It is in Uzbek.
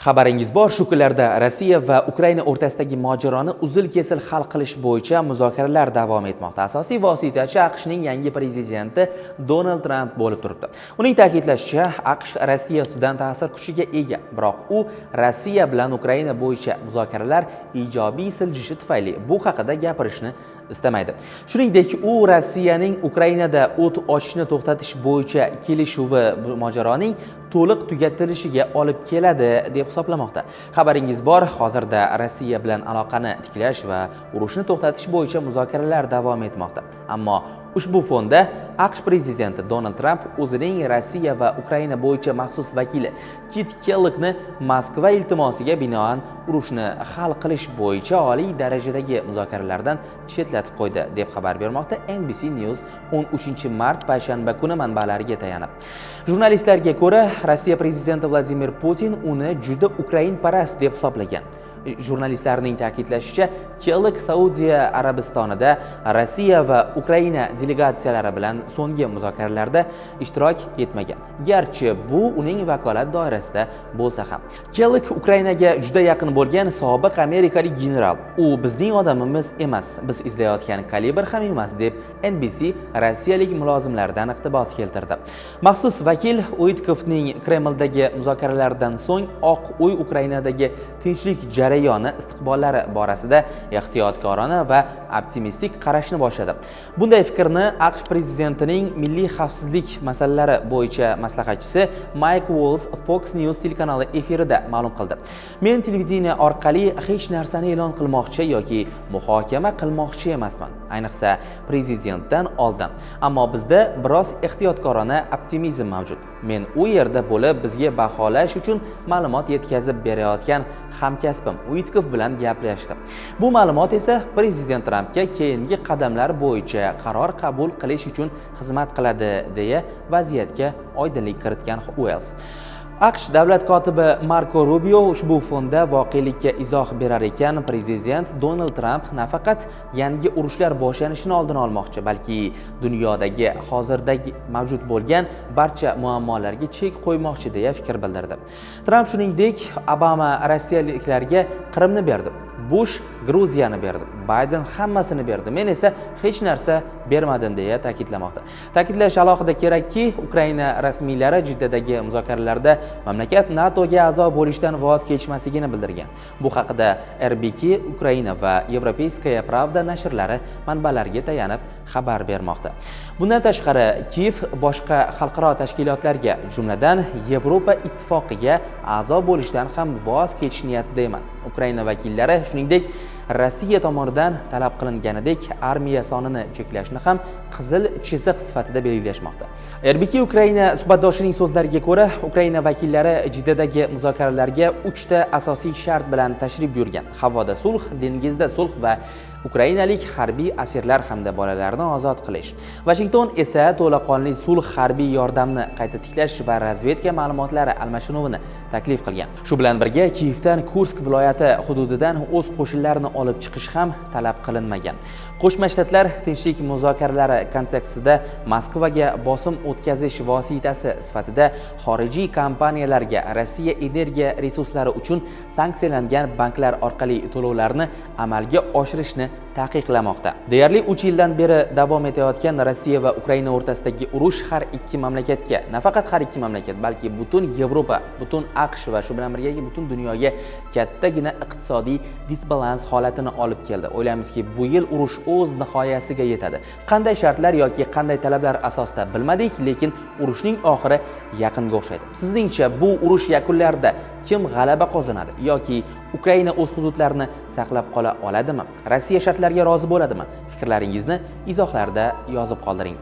Xabaringiz bor, shu kunlarda Rossiya va Ukraina o'rtasidagi mojaroni uzil-kesil hal qilish bo'yicha muzokaralar davom etmoqda. Asosiy vositachi AQShning yangi prezidenti Donald Tramp bo'lib turibdi. Uning ta'kidlashicha, AQSh Rossiya ustidan ta'sir kuchiga ega, biroq u Rossiya bilan Ukraina bo'yicha muzokaralar ijobiy siljishi tufayli bu haqida gapirishni istamaydi. Shuningdek, u Rossiyaning Ukrainada o't ochishni to'xtatish bo'yicha kelishuvi mojaroning to'liq tugatilishiga olib keladi deb hisoblamoqda. Xabaringiz bor, hozirda Rossiya bilan aloqani tiklash va urushni to'xtatish bo'yicha muzokaralar davom etmoqda. Ammo ushbu fonda AQSh prezidenti Donald Tramp o'zining Rossiya va Ukraina bo'yicha maxsus vakili Kit Kelloggni Moskva iltimosiga binoan urushni hal qilish bo'yicha oliy darajadagi muzokaralardan chetlatib qo'ydi deb xabar bermoqda NBC News 13-mart payshanba kuni manbalariga tayanib. Jurnalistlarga ko'ra, Rossiya prezidenti Vladimir Putin uni juda Ukrainparast deb hisoblagan. Jurnalistlarning ta'kidlashicha, Kellogg Saudiya Arabistonida Rossiya va Ukraina delegatsiyalari bilan so'nggi muzokaralarda ishtirok etmagan. Garchi bu uning vakolat doirasida bo'lsa ham. Kellogg Ukrainaga juda yaqin bo'lgan sobiq amerikalik general. U bizning odamimiz emas, biz izlayotgan kalibr ham emas deb NBC rossiyalik mulozimlardan iqtibos keltirdi. Maxsus vakil Uitkovning Kremldagi muzokaralardan so'ng Oq uy Ukrainadagi tinchlik jarayoni istiqbollari borasida ehtiyotkorona va optimistik qarashni boshladi. Bunday fikrni AQSh prezidentining milliy xavfsizlik masalalari bo'yicha maslahatchisi Mike Walls Fox News telekanali efirida ma'lum qildi. Men televideniya orqali hech narsani e'lon qilmoqchi yoki muhokama qilmoqchi emasman, ayniqsa prezidentdan oldin. Ammo bizda biroz ehtiyotkorona optimizm mavjud. Men u yerda bo'lib bizga baholash uchun ma'lumot yetkazib berayotgan hamkasbim Uitkov bilan gaplashdim. Bu ma'lumot esa prezident Trampga keyingi qadamlar bo'yicha qaror qabul qilish uchun xizmat qiladi, deya vaziyatga oydinlik kiritgan Wells. AQSh davlat kotibi Marco Rubio ushbu fonda voqelikka izoh berar ekan, prezident Donald Tramp nafaqat yangi urushlar boshlanishini oldini olmoqchi, balki dunyodagi hozirdagi mavjud bo'lgan barcha muammolarga chek qo'ymoqchi deya fikr bildirdi. Tramp shuningdek, Obama rossiyaliklarga Qrimni berdi, Bush Gruziyani berdi, Biden hammasini berdi, men esa hech narsa bermadim deya ta'kidlamoqda. Ta'kidlash alohida kerakki, Ukraina rasmiylari Jiddadagi muzokaralarda mamlakat NATOga a'zo bo'lishdan voz kechmasligini bildirgan. Bu haqida RBK Ukraina va Европейская Pravda nashrlari manbalariga tayanib xabar bermoqda. Bundan tashqari, Kiyev boshqa xalqaro tashkilotlarga, jumladan Yevropa ittifoqiga a'zo bo'lishdan ham voz kechish niyatida emas. Ukraina vakillari shuningdek, Rossiya tomonidan talab qilinganidek armiya sonini cheklashni ham qizil chiziq sifatida belgilashmoqda. RBK Ukraina suhbatdoshining so'zlariga ko'ra, Ukraina vakillari Jiddadagi muzokaralarga 3 ta asosiy shart bilan tashrif buyurgan: havoda sulh, dengizda sulh va ukrainalik harbiy asirlar hamda bolalarni ozod qilish. Washington esa to'laqonli sulh, harbiy yordamni qayta tiklash va razvedka ma'lumotlari almashinuvini taklif qilgan. Shu bilan birga Kiyevdan Kursk viloyati hududidan o'z qo'shinlarini olib chiqish ham talab qilinmagan. Qo'shma Shtatlar tinchlik muzokaralari kontekstida Moskvaga bosim o'tkazish vositasi sifatida xorijiy kompaniyalarga Rossiya energiya resurslari uchun sanksiyalangan banklar orqali to'lovlarni amalga oshirishni taqiqlamoqda. Deyarli 3 yildan beri davom etayotgan Rossiya va Ukraina o'rtasidagi urush har ikki mamlakatga, nafaqat har ikki mamlakat, balki butun Yevropa, butun AQSh va shu bilan birga butun dunyoga kattagina iqtisodiy disbalans holatini olib keldi. O'ylaymizki, bu yil urush o'z nihoyasiga yetadi. Qanday shartlar yoki qanday talablar asosida bilmadik, lekin urushning oxiri yaqinga o'xshaydi. Sizningcha bu urush yakunlarida kim g'alaba qozonadi yoki Ukraina o'z hududlarini saqlab qola oladimi? Rossiya shartlariga rozi bo'ladimi? Fikrlaringizni izohlarda yozib qoldiring.